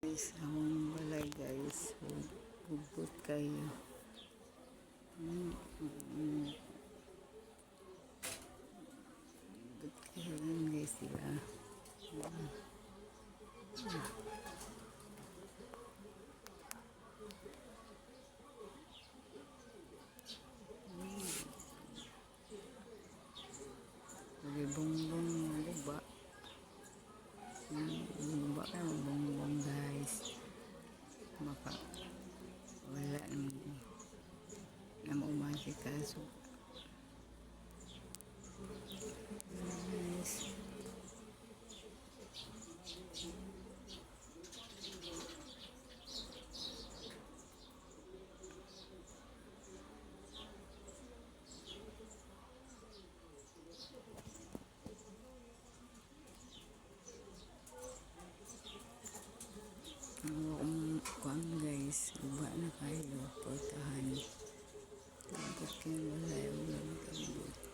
Guys, akong balay guys. Hugot kayo. Hugot kayo lang guys, diba? Lagi bongbong luba. Luba ka ng bongbong guys. Maka wala na maumasikaso. Guys. Kuan guys, uba na kayo, portahan. Tapos kayo wala yung kambot.